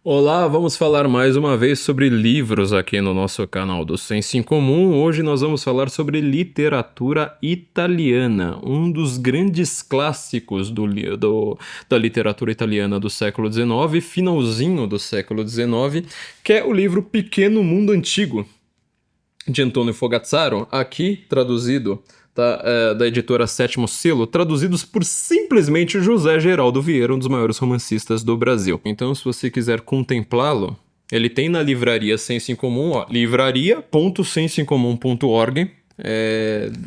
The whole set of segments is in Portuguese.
Olá, vamos falar mais uma vez sobre livros aqui no nosso canal do Senso em Comum. Hoje nós vamos falar sobre literatura italiana, um dos grandes clássicos da literatura italiana do século XIX, finalzinho do século XIX, que é o livro Pequeno Mundo Antigo, de Antonio Fogazzaro, aqui traduzido da editora Sétimo Selo, traduzidos por simplesmente José Geraldo Vieira, um dos maiores romancistas do Brasil. Então, se você quiser contemplá-lo, ele tem na livraria Senso em Comum, livraria.sensoemcomum.org.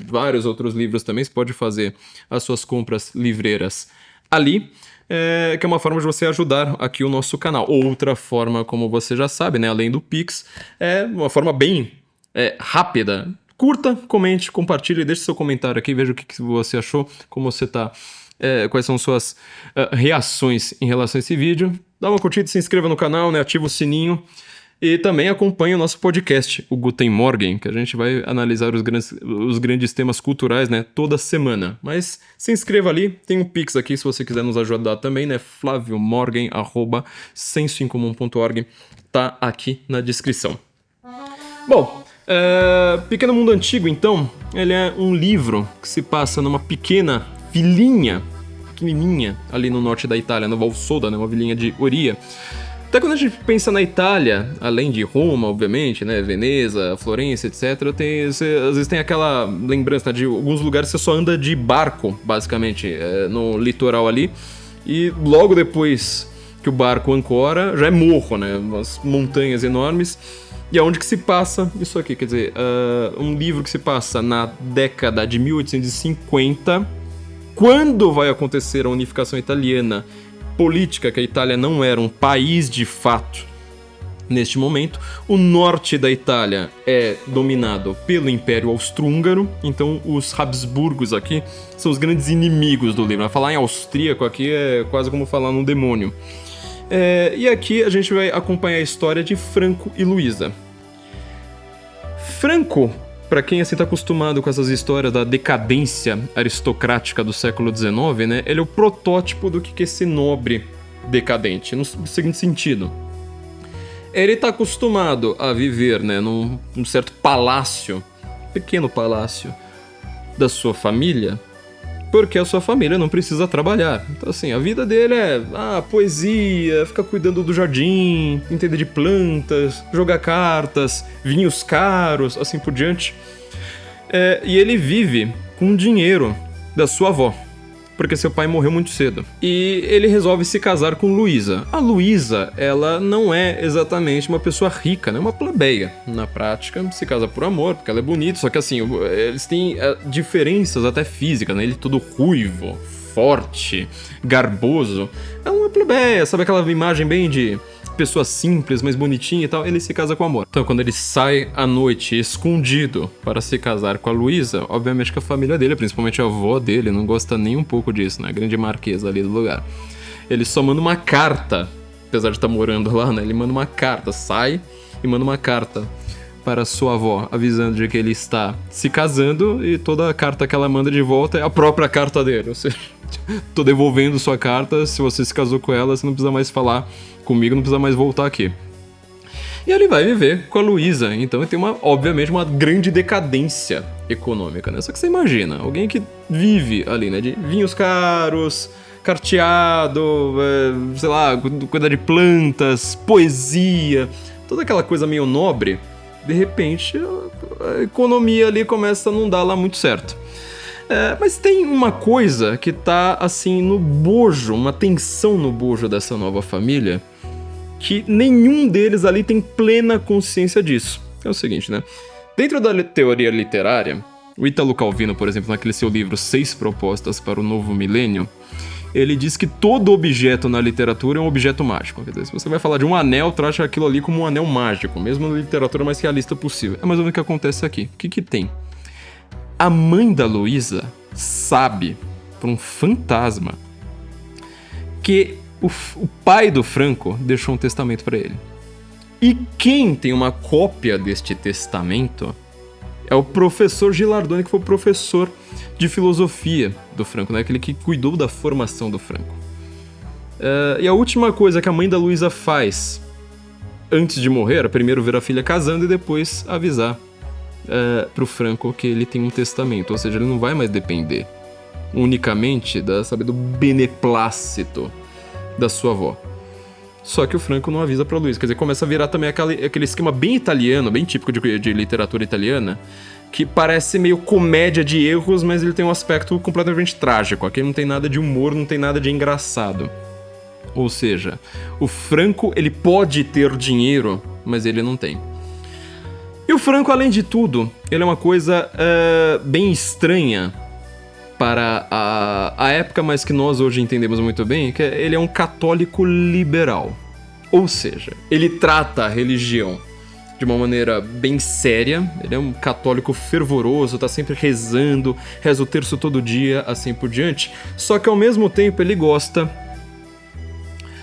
Vários outros livros também, você pode fazer as suas compras livreiras ali. Que é uma forma de você ajudar aqui o nosso canal. Outra forma, como você já sabe, né, além do Pix, é uma forma bem rápida. Curta, comente, compartilhe, deixe seu comentário aqui, veja o que você achou, como você tá, quais são suas reações em relação a esse vídeo. Dá uma curtida, se inscreva no canal, né, ativa o sininho e também acompanhe o nosso podcast, o Guten Morgen, que a gente vai analisar os grandes temas culturais, né, toda semana. Mas se inscreva ali, tem um Pix aqui se você quiser nos ajudar também, né, flaviomorgen@sensoemcomum.org, tá aqui na descrição. Bom, Pequeno Mundo Antigo, então, ele é um livro que se passa numa pequena vilinha, pequenininha, ali no norte da Itália, no Valsoda, né, uma vilinha de Oria. Até quando a gente pensa na Itália, além de Roma, obviamente, né, Veneza, Florença, etc., às vezes tem aquela lembrança, né, de alguns lugares que você só anda de barco, basicamente, no litoral ali, e logo depois que o barco ancora, já é morro, né, umas montanhas enormes. E aonde que se passa isso aqui? Quer dizer, um livro que se passa na década de 1850, quando vai acontecer a unificação italiana política, que a Itália não era um país de fato neste momento. O norte da Itália é dominado pelo Império Austro-Húngaro, então os Habsburgos aqui são os grandes inimigos do livro. Falar em austríaco aqui é quase como falar num demônio. E aqui a gente vai acompanhar a história de Franco e Luisa. Franco, para quem assim tá acostumado com essas histórias da decadência aristocrática do século XIX, né, ele é o protótipo do que é esse nobre decadente, no seguinte sentido. Ele tá acostumado a viver, né, num certo palácio, pequeno palácio da sua família, porque a sua família não precisa trabalhar. Então, assim, a vida dele é poesia, ficar cuidando do jardim, entender de plantas, jogar cartas, vinhos caros, assim por diante. E ele vive com dinheiro da sua avó, porque seu pai morreu muito cedo. E ele resolve se casar com Luisa. A Luisa, ela não é exatamente uma pessoa rica, né? Uma plebeia. Na prática, se casa por amor, porque ela é bonita. Só que assim, eles têm diferenças até físicas, né? Ele todo ruivo, forte, garboso. É uma plebeia, sabe aquela imagem bem de pessoa simples, mas bonitinha e tal? Ele se casa com amor. Então, quando ele sai à noite escondido para se casar com a Luisa, obviamente que a família dele, principalmente a avó dele, não gosta nem um pouco disso, né? A grande marquesa ali do lugar. Ele só manda uma carta, apesar de estar morando lá, né? Ele manda uma carta, sai e manda uma carta para sua avó, avisando de que ele está se casando, e toda a carta que ela manda de volta é a própria carta dele. Ou seja, tô devolvendo sua carta, se você se casou com ela, você não precisa mais falar comigo, não precisa mais voltar aqui. E ele vai viver com a Luisa, então tem obviamente uma grande decadência econômica, né? Só que você imagina, alguém que vive ali, né, de vinhos caros, carteado, sei lá, cuidar de plantas, poesia, toda aquela coisa meio nobre, de repente a economia ali começa a não dar lá muito certo. Mas tem uma coisa que tá assim no bojo, uma tensão no bojo dessa nova família, que nenhum deles ali tem plena consciência disso. É o seguinte, né? Dentro da teoria literária, o Ítalo Calvino, por exemplo, naquele seu livro 6 Propostas para o Novo Milênio, ele diz que todo objeto na literatura é um objeto mágico. Quer dizer, se você vai falar de um anel, trate aquilo ali como um anel mágico, mesmo na literatura mais realista possível. É mais ou menos o que acontece aqui. O que tem? A mãe da Luisa sabe, por um fantasma, que o pai do Franco deixou um testamento para ele. E quem tem uma cópia deste testamento é o professor Gilardoni, que foi o professor de filosofia do Franco, né? Aquele que cuidou da formação do Franco. E a última coisa que a mãe da Luisa faz antes de morrer, era primeiro ver a filha casando e depois avisar pro Franco que ele tem um testamento. Ou seja, ele não vai mais depender unicamente do beneplácito da sua avó. Só que o Franco não avisa pra Luísa. Quer dizer, começa a virar também aquele esquema bem italiano, bem típico de literatura italiana, que parece meio comédia de erros, mas ele tem um aspecto completamente trágico. Aqui não tem nada de humor, não tem nada de engraçado. Ou seja, o Franco, ele pode ter dinheiro, mas ele não tem. E o Franco, além de tudo, ele é uma coisa bem estranha para a época, mas que nós hoje entendemos muito bem, que ele é um católico liberal. Ou seja, ele trata a religião de uma maneira bem séria, ele é um católico fervoroso, tá sempre rezando, reza o terço todo dia, assim por diante, só que ao mesmo tempo ele gosta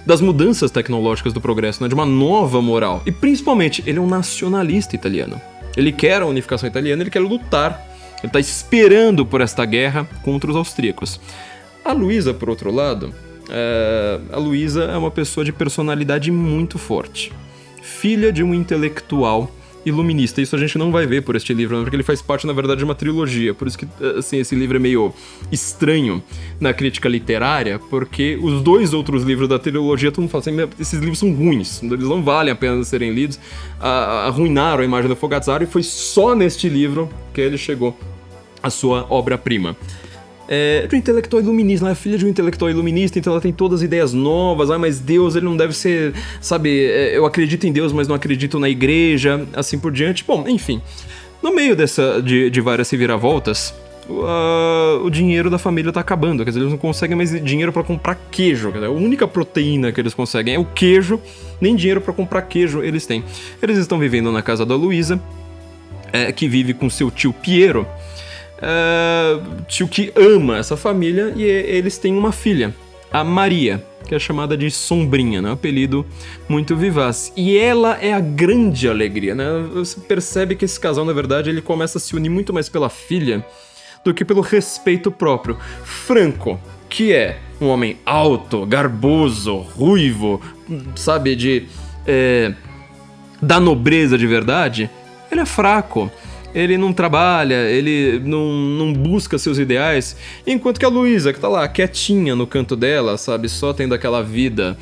das mudanças tecnológicas do progresso, né, de uma nova moral, e principalmente ele é um nacionalista italiano. Ele quer a unificação italiana, ele quer lutar. Ele está esperando por esta guerra contra os austríacos. A Luísa, por outro lado, a Luísa é uma pessoa de personalidade muito forte. Filha de um intelectual iluminista. Isso a gente não vai ver por este livro, porque ele faz parte, na verdade, de uma trilogia. Por isso que assim, esse livro é meio estranho na crítica literária, porque os dois outros livros da trilogia, todo mundo fala assim, esses livros são ruins, eles não valem a pena serem lidos, arruinaram a imagem do Fogazzaro, e foi só neste livro que ele chegou à sua obra-prima. De um intelectual iluminista, ela é filha de um intelectual iluminista, então ela tem todas as ideias novas, mas Deus, ele não deve ser, sabe, eu acredito em Deus, mas não acredito na igreja, assim por diante. Bom, enfim, no meio de várias reviravoltas, o dinheiro da família tá acabando, quer dizer, eles não conseguem mais dinheiro pra comprar queijo, quer dizer, a única proteína que eles conseguem é o queijo, nem dinheiro pra comprar queijo eles têm. Eles estão vivendo na casa da Luísa, que vive com seu tio Piero, tio que ama essa família, e eles têm uma filha, a Maria, que é chamada de Sombrinha, né? Um apelido muito vivaz. E ela é a grande alegria, né? Você percebe que esse casal, na verdade, ele começa a se unir muito mais pela filha do que pelo respeito próprio. Franco, que é um homem alto, garboso, ruivo, sabe, da nobreza de verdade, ele é fraco. Ele não trabalha, ele não busca seus ideais, enquanto que a Luísa, que tá lá quietinha no canto dela, sabe, só tendo aquela vida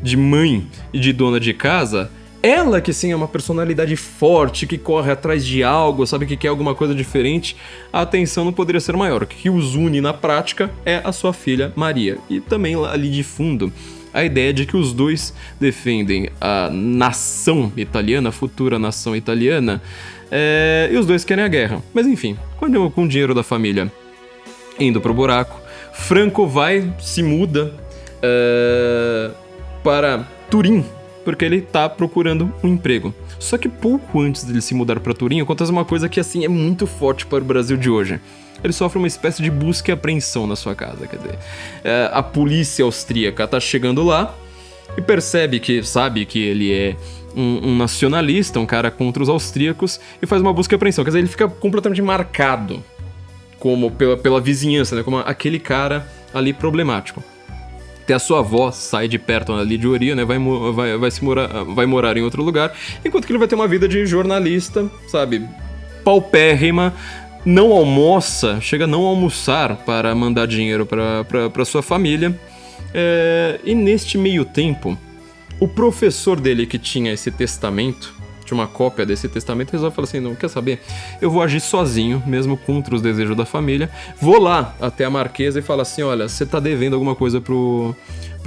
de mãe e de dona de casa, ela que sim é uma personalidade forte, que corre atrás de algo, sabe, que quer alguma coisa diferente, a atenção não poderia ser maior. O que os une na prática é a sua filha Maria, e também ali de fundo a ideia de que os dois defendem a nação italiana, a futura nação italiana, e os dois querem a guerra. Mas enfim, com o dinheiro da família indo pro buraco, Franco se muda para Turim, porque ele tá procurando um emprego. Só que pouco antes dele se mudar para Turim, acontece uma coisa que assim é muito forte para o Brasil de hoje. Ele sofre uma espécie de busca e apreensão na sua casa, quer dizer, a polícia austríaca tá chegando lá e sabe que ele é um nacionalista, um cara contra os austríacos, e faz uma busca e apreensão. Quer dizer, ele fica completamente marcado como pela vizinhança, né, como aquele cara ali problemático. Até a sua avó sai de perto ali de Oria, né, vai morar em outro lugar, enquanto que ele vai ter uma vida de jornalista, sabe, paupérrima, não almoça, chega a não almoçar para mandar dinheiro para sua família. E neste meio tempo, o professor dele que tinha esse testamento, tinha uma cópia desse testamento, resolve falar assim, não, quer saber? Eu vou agir sozinho, mesmo contra os desejos da família, vou lá até a Marquesa e falar assim, olha, você tá devendo alguma coisa pro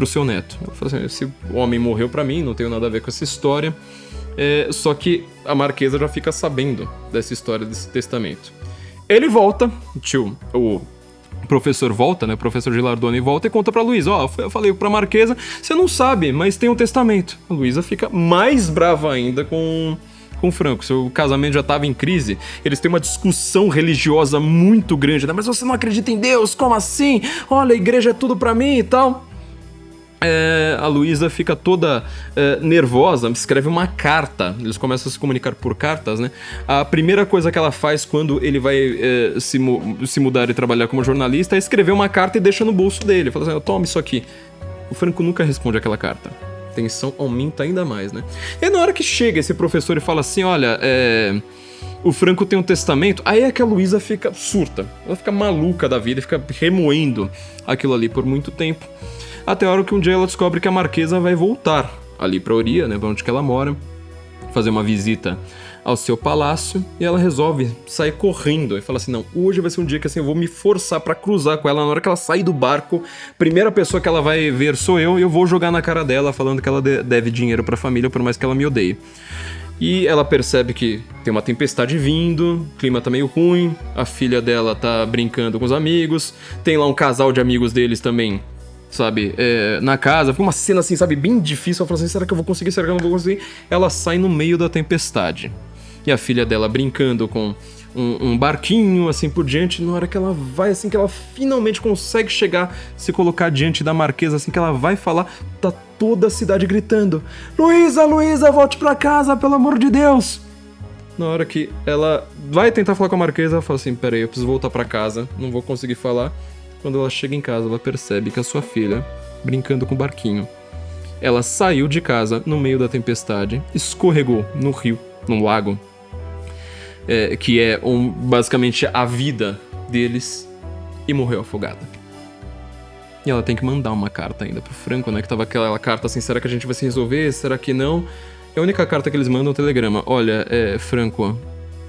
seu neto. Eu falo assim, esse homem morreu pra mim, não tenho nada a ver com essa história, só que a Marquesa já fica sabendo dessa história, desse testamento. Ele volta, o professor volta, né? O professor Gilardoni volta e conta pra Luísa, eu falei pra Marquesa, você não sabe, mas tem um testamento. A Luísa fica mais brava ainda com Franco. Seu casamento já tava em crise, eles têm uma discussão religiosa muito grande, né? Mas você não acredita em Deus? Como assim? Olha, a igreja é tudo pra mim e tal. A Luísa fica toda nervosa, escreve uma carta, eles começam a se comunicar por cartas, né? A primeira coisa que ela faz quando ele vai se mudar e trabalhar como jornalista é escrever uma carta e deixa no bolso dele, fala assim, toma isso aqui. O Franco nunca responde aquela carta. A tensão aumenta ainda mais, né? E na hora que chega esse professor e fala assim, olha, o Franco tem um testamento, aí é que a Luísa fica surta. Ela fica maluca da vida e fica remoendo aquilo ali por muito tempo. Até a hora que um dia ela descobre que a Marquesa vai voltar ali pra Oria, né, pra onde que ela mora, fazer uma visita ao seu palácio, e ela resolve sair correndo e fala assim, não, hoje vai ser um dia que assim, eu vou me forçar pra cruzar com ela. Na hora que ela sair do barco, primeira pessoa que ela vai ver sou eu, e eu vou jogar na cara dela falando que ela deve dinheiro pra família, por mais que ela me odeie. E ela percebe que tem uma tempestade vindo, o clima tá meio ruim, a filha dela tá brincando com os amigos, tem lá um casal de amigos deles também, sabe, na casa. Fica uma cena assim, sabe, bem difícil. Ela fala assim, será que eu vou conseguir, será que eu não vou conseguir? Ela sai no meio da tempestade. E a filha dela brincando com um barquinho, assim por diante. Na hora que ela vai, assim, que ela finalmente consegue chegar, se colocar diante da Marquesa, assim que ela vai falar, tá toda a cidade gritando, Luísa, Luísa, volte pra casa, pelo amor de Deus! Na hora que ela vai tentar falar com a Marquesa, ela fala assim, peraí, eu preciso voltar pra casa, não vou conseguir falar. Quando ela chega em casa, ela percebe que a sua filha, brincando com o barquinho, ela saiu de casa no meio da tempestade, escorregou no rio, no lago, que é basicamente a vida deles, e morreu afogada. E ela tem que mandar uma carta ainda pro Franco, né? Que tava aquela carta assim, será que a gente vai se resolver? Será que não? É a única carta que eles mandam é um telegrama. Olha, Franco,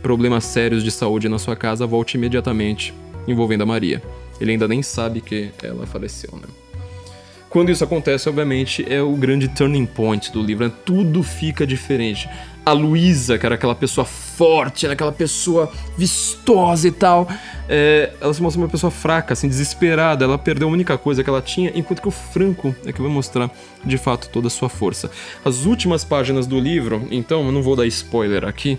problemas sérios de saúde na sua casa, volte imediatamente, envolvendo a Maria. Ele ainda nem sabe que ela faleceu, né? Quando isso acontece, obviamente, é o grande turning point do livro, né? Tudo fica diferente. A Luísa, que era aquela pessoa forte, aquela pessoa vistosa e tal, ela se mostra uma pessoa fraca, assim, desesperada. Ela perdeu a única coisa que ela tinha, enquanto que o Franco é que vai mostrar, de fato, toda a sua força. As últimas páginas do livro, então, eu não vou dar spoiler aqui,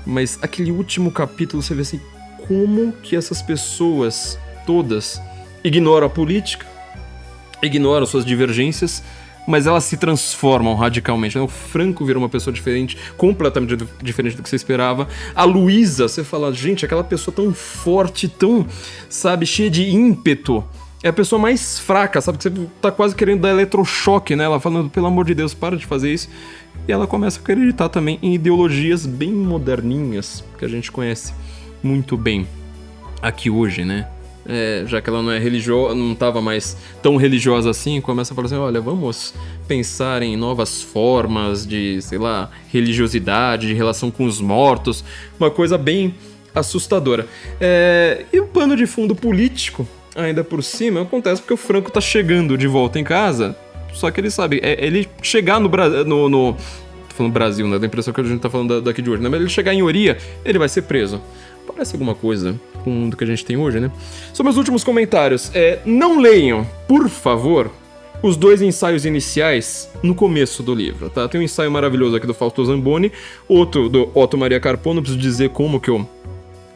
mas aquele último capítulo, você vê assim, como que essas pessoas todas ignoram a política, ignoram suas divergências, mas elas se transformam radicalmente. O Franco vira uma pessoa diferente, completamente diferente do que você esperava. A Luísa, você fala, gente, aquela pessoa tão forte, tão, sabe, cheia de ímpeto, é a pessoa mais fraca, sabe, que você tá quase querendo dar eletrochoque nela, falando, pelo amor de Deus, para de fazer isso. E ela começa a acreditar também em ideologias bem moderninhas, que a gente conhece muito bem aqui hoje, né? Já que ela não é religiosa, não estava mais tão religiosa assim, começa a falar assim, olha, vamos pensar em novas formas de, sei lá, religiosidade, de relação com os mortos, uma coisa bem assustadora. E o pano de fundo político, ainda por cima, acontece porque o Franco tá chegando de volta em casa, só que ele sabe, ele chegar no Brasil, tô falando Brasil, né, da impressão que a gente tá falando daqui de hoje, né, mas ele chegar em Oria, ele vai ser preso. Parece alguma coisa com o mundo que a gente tem hoje, né? São meus últimos comentários. Não leiam, por favor, os 2 ensaios iniciais no começo do livro, tá? Tem um ensaio maravilhoso aqui do Fausto Zamboni, outro do Otto Maria Carpo, não preciso dizer como que eu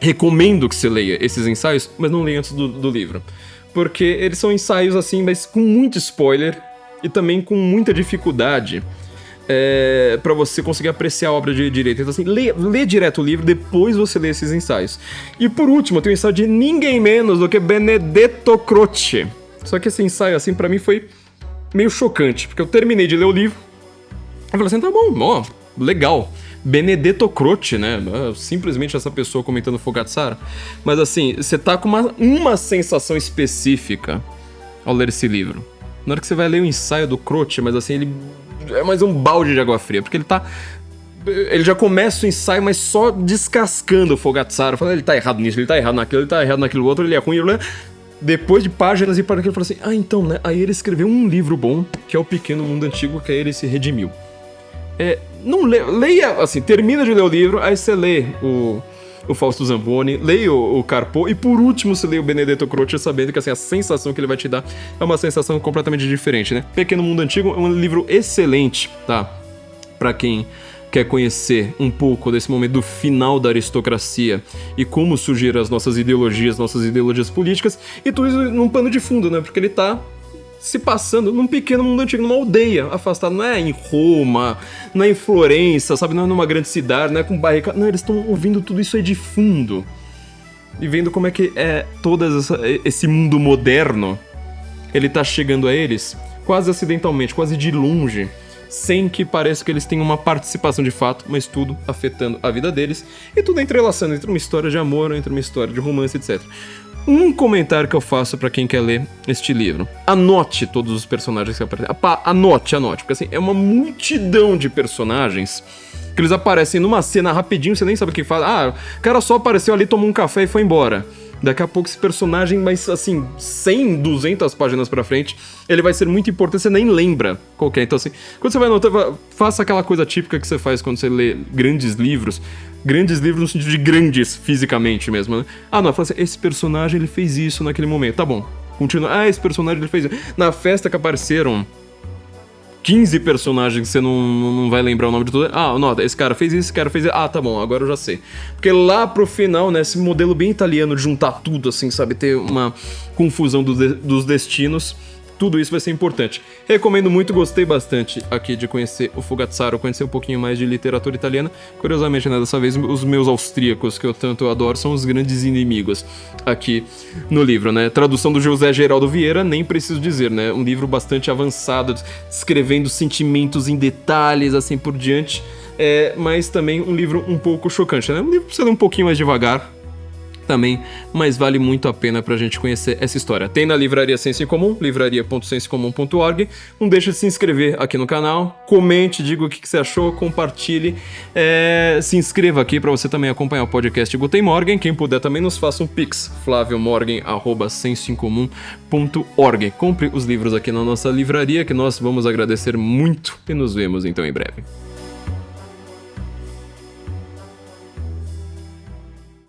recomendo que você leia esses ensaios, mas não leia antes do livro. Porque eles são ensaios assim, mas com muito spoiler e também com muita dificuldade pra você conseguir apreciar a obra de direito. Então assim, lê direto o livro, depois você lê esses ensaios. E por último, tem um ensaio de ninguém menos do que Benedetto Croce. Só que esse ensaio, assim, pra mim foi meio chocante, porque eu terminei de ler o livro, eu falei assim, tá bom, ó, legal. Benedetto Croce, né? Simplesmente essa pessoa comentando Fogazzaro. Mas assim, você tá com uma sensação específica ao ler esse livro. Na hora que você vai ler o ensaio do Croce, mas assim, ele é mais um balde de água fria, porque ele já começa o ensaio, mas só descascando o Fogazzaro, falando, ele tá errado nisso, ele tá errado naquilo, ele tá errado naquilo outro, ele é ruim, ele... Depois de páginas e páginas, ele fala assim, então, né, aí ele escreveu um livro bom, que é O Pequeno Mundo Antigo, que aí ele se redimiu. Não leia, assim, termina de ler o livro, aí você lê o Fausto Zamboni, leia o Carpo, e por último você lê o Benedetto Croce, sabendo que assim, a sensação que ele vai te dar é uma sensação completamente diferente, né? Pequeno Mundo Antigo é um livro excelente, tá? Pra quem quer conhecer um pouco desse momento do final da aristocracia e como surgiram as nossas ideologias políticas, e tudo isso num pano de fundo, né? Porque ele tá se passando num pequeno mundo antigo, numa aldeia afastada, não é em Roma, não é em Florença, sabe, não é numa grande cidade, não é com barricada, não, eles estão ouvindo tudo isso aí de fundo e vendo como é que todo esse mundo moderno, ele tá chegando a eles quase acidentalmente, quase de longe, sem que pareça que eles tenham uma participação de fato, mas tudo afetando a vida deles, e tudo entrelaçando entre uma história de amor, entre uma história de romance, etc. Um comentário que eu faço pra quem quer ler este livro: anote todos os personagens que aparecem. Anote, porque assim, é uma multidão de personagens que eles aparecem numa cena rapidinho, você nem sabe o que faz. Ah, o cara só apareceu ali, tomou um café e foi embora. Daqui a pouco esse personagem, mas assim, 100, 200 páginas pra frente, ele vai ser muito importante, você nem lembra qual que é. Então assim, quando você vai anotar, faça aquela coisa típica que você faz quando você lê grandes livros no sentido de grandes fisicamente mesmo, né? Ah, não, fala assim, esse personagem ele fez isso naquele momento, tá bom. Continua, esse personagem ele fez isso. Na festa que apareceram 15 personagens que você não vai lembrar o nome de tudo. Ah, nota, esse cara fez isso, esse cara fez isso. Ah, tá bom, agora eu já sei. Porque lá pro final, né, esse modelo bem italiano de juntar tudo, assim, sabe? Ter uma confusão dos destinos. Tudo isso vai ser importante. Recomendo muito, gostei bastante aqui de conhecer o Fogazzaro, conhecer um pouquinho mais de literatura italiana. Curiosamente, né, dessa vez, os meus austríacos, que eu tanto adoro, são os grandes inimigos aqui no livro, né? Tradução do José Geraldo Vieira, nem preciso dizer, né? Um livro bastante avançado, descrevendo sentimentos em detalhes, assim por diante. Mas também um livro um pouco chocante, né? Um livro que precisa ler um pouquinho mais devagar também, mas vale muito a pena pra gente conhecer essa história. Tem na livraria Senso em Comum, livraria.sensocomum.org. Não deixa de se inscrever aqui no canal, comente, diga o que você achou, compartilhe, se inscreva aqui pra você também acompanhar o podcast Guten Morgen. Quem puder também nos faça um pix, flaviomorgen@sensoincomum.org. Compre os livros aqui na nossa livraria, que nós vamos agradecer muito e nos vemos então em breve.